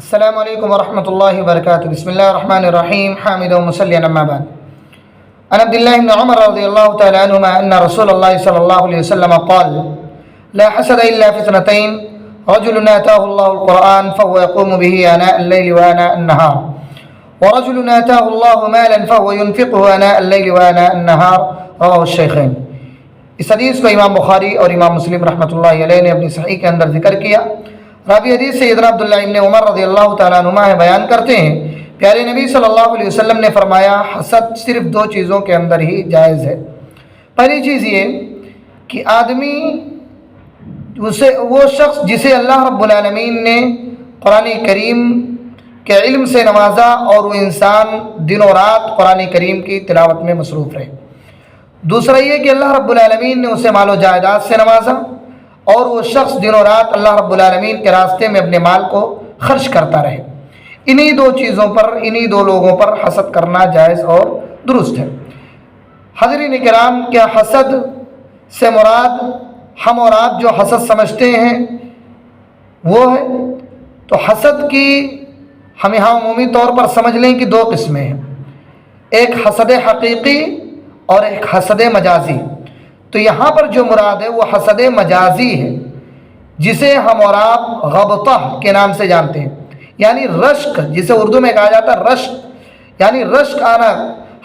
السلام علیکم ورحمۃ اللہ وبرکاتہ۔ بسم اللہ الرحمن الرحیم، حامد و مصلی اما بعد۔ عن عبد الله بن عمر رضی اللہ تعالی عنہما ان رسول اللہ صلی اللہ علیہ وسلم قال لا حسد الا في اثنتين رجل آتاه الله القرآن فهو يقوم به آناء الليل وآناء النهار ورجل آتاه الله مالا فهو ينفقه آناء الليل وآناء النهار رواه الشیخین۔ اس حدیث کو امام بخاری اور امام مسلم رحمۃ اللہ علیہ نے اپنی صحیح کے اندر ذکر کیا۔ راوی حدیث سیدنا عبداللہ ابن عمر رضی اللہ تعالیٰ عنہما بیان کرتے ہیں، پیارے نبی صلی اللہ علیہ وسلم نے فرمایا حسد صرف دو چیزوں کے اندر ہی جائز ہے۔ پہلی چیز یہ کہ آدمی وہ شخص جسے اللہ رب العالمین نے قرآن کریم کے علم سے نوازا اور وہ انسان دن و رات قرآن کریم کی تلاوت میں مصروف رہے۔ دوسرا یہ کہ اللہ رب العالمین نے اسے مال و جائیداد سے نوازا اور وہ شخص دن و رات اللہ رب العالمین کے راستے میں اپنے مال کو خرچ کرتا رہے۔ انہی دو چیزوں پر، انہی دو لوگوں پر حسد کرنا جائز اور درست ہے۔ حضرین کرام، کیا حسد سے مراد ہم اور آپ جو حسد سمجھتے ہیں وہ ہے؟ تو حسد کی ہم یہاں عمومی طور پر سمجھ لیں کہ دو قسمیں ہیں، ایک حسد حقیقی اور ایک حسد مجازی۔ تو یہاں پر جو مراد ہے وہ حسد مجازی ہے، جسے ہم اور آپ غبطہ کے نام سے جانتے ہیں، یعنی رشک، جسے اردو میں کہا جاتا ہے رشک، یعنی رشک آنا۔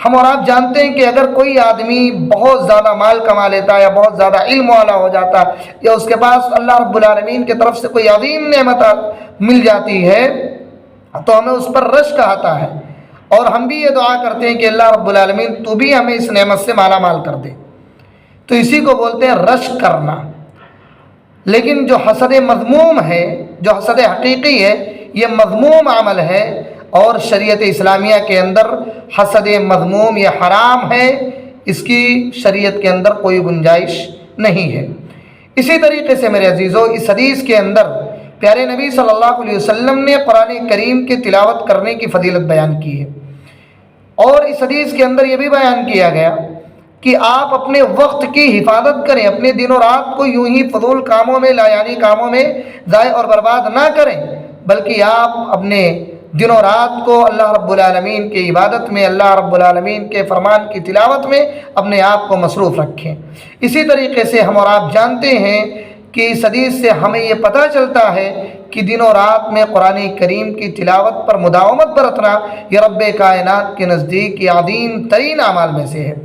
ہم اور آپ جانتے ہیں کہ اگر کوئی آدمی بہت زیادہ مال کما لیتا ہے یا بہت زیادہ علم والا ہو جاتا ہے یا اس کے پاس اللہ رب العالمین کی طرف سے کوئی عظیم نعمت مل جاتی ہے تو ہمیں اس پر رشک آتا ہے، اور ہم بھی یہ دعا کرتے ہیں کہ اللہ رب العالمین تو بھی ہمیں اس نعمت سے مالا مال کر دے۔ تو اسی کو بولتے ہیں رشک کرنا۔ لیکن جو حسد مذموم ہے، جو حسد حقیقی ہے، یہ مذموم عمل ہے، اور شریعت اسلامیہ کے اندر حسد مذموم یہ حرام ہے، اس کی شریعت کے اندر کوئی گنجائش نہیں ہے۔ اسی طریقے سے میرے عزیزو، اس حدیث کے اندر پیارے نبی صلی اللہ علیہ وسلم نے قرآن کریم کی تلاوت کرنے کی فضیلت بیان کی ہے، اور اس حدیث کے اندر یہ بھی بیان کیا گیا کہ آپ اپنے وقت کی حفاظت کریں، اپنے دن و رات کو یوں ہی فضول کاموں میں، لایانی کاموں میں ضائع اور برباد نہ کریں، بلکہ آپ اپنے دن و رات کو اللہ رب العالمین کی عبادت میں، اللہ رب العالمین کے فرمان کی تلاوت میں اپنے آپ کو مصروف رکھیں۔ اسی طریقے سے ہم اور آپ جانتے ہیں کہ اس حدیث سے ہمیں یہ پتہ چلتا ہے کہ دن و رات میں قرآن کریم کی تلاوت پر مداومت برتنا یہ رب کائنات کے نزدیک یہ عظیم ترین اعمال میں سے ہے۔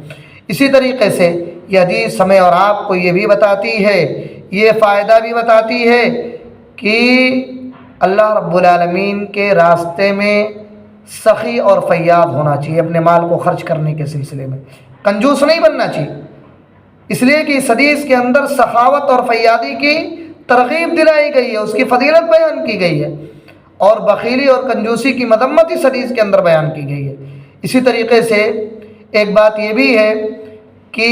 اسی طریقے سے یہ حدیث ہمیں اور آپ کو یہ بھی بتاتی ہے، یہ فائدہ بھی بتاتی ہے کہ اللہ رب العالمین کے راستے میں سخی اور فیاض ہونا چاہیے، اپنے مال کو خرچ کرنے کے سلسلے میں کنجوس نہیں بننا چاہیے، اس لیے کہ اس حدیث کے اندر سخاوت اور فیاضی کی ترغیب دلائی گئی ہے، اس کی فضیلت بیان کی گئی ہے، اور بخیلی اور کنجوسی کی مذمت اس حدیث کے اندر بیان کی گئی ہے۔ اسی طریقے سے ایک بات یہ بھی ہے کہ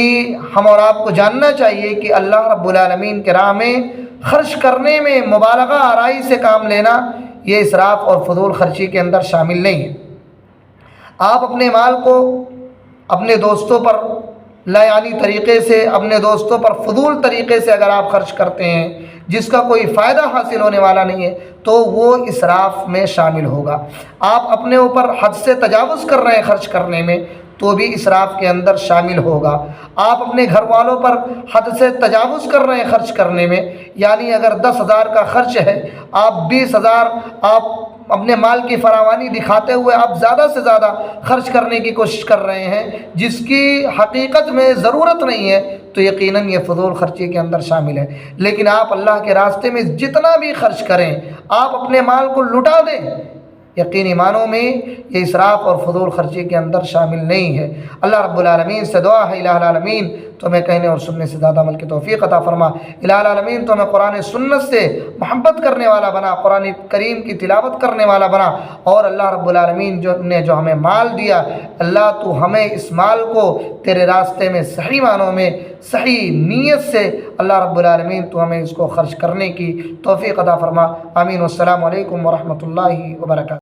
ہم اور آپ کو جاننا چاہیے کہ اللہ رب العالمین کے راہ میں خرچ کرنے میں مبالغہ آرائی سے کام لینا یہ اسراف اور فضول خرچی کے اندر شامل نہیں ہے۔ آپ اپنے مال کو اپنے دوستوں پر لایانی طریقے سے، اپنے دوستوں پر فضول طریقے سے اگر آپ خرچ کرتے ہیں جس کا کوئی فائدہ حاصل ہونے والا نہیں ہے تو وہ اسراف میں شامل ہوگا۔ آپ اپنے اوپر حد سے تجاوز کر رہے ہیں خرچ کرنے میں تو بھی اسراف کے اندر شامل ہوگا۔ آپ اپنے گھر والوں پر حد سے تجاوز کر رہے ہیں خرچ کرنے میں، یعنی اگر 10,000 کا خرچ ہے، آپ 20,000 آپ اپنے مال کی فراوانی دکھاتے ہوئے آپ زیادہ سے زیادہ خرچ کرنے کی کوشش کر رہے ہیں جس کی حقیقت میں ضرورت نہیں ہے، تو یقیناً یہ فضول خرچی کے اندر شامل ہے۔ لیکن آپ اللہ کے راستے میں جتنا بھی خرچ کریں، آپ اپنے مال کو لٹا دیں، یقینی معنوں میں یہ اسراف اور فضول خرچی کے اندر شامل نہیں ہے۔ اللہ رب العالمین سے دعا ہے الہ العالمین تو ہمیں کہنے اور سننے سے زیادہ عمل کی توفیق عطا فرما۔ الہ العالمین تو ہمیں قرآن سنت سے محبت کرنے والا بنا، قرآن کریم کی تلاوت کرنے والا بنا، اور اللہ رب العالمین نے جو ہمیں مال دیا، اللہ تو ہمیں اس مال کو تیرے راستے میں صحیح معنوں میں صحیح نیت سے اللہ رب العالمین تو ہمیں اس کو خرچ کرنے کی توفیق عطا فرما۔ آمین۔ والسلام علیکم ورحمۃ اللہ وبرکاتہ۔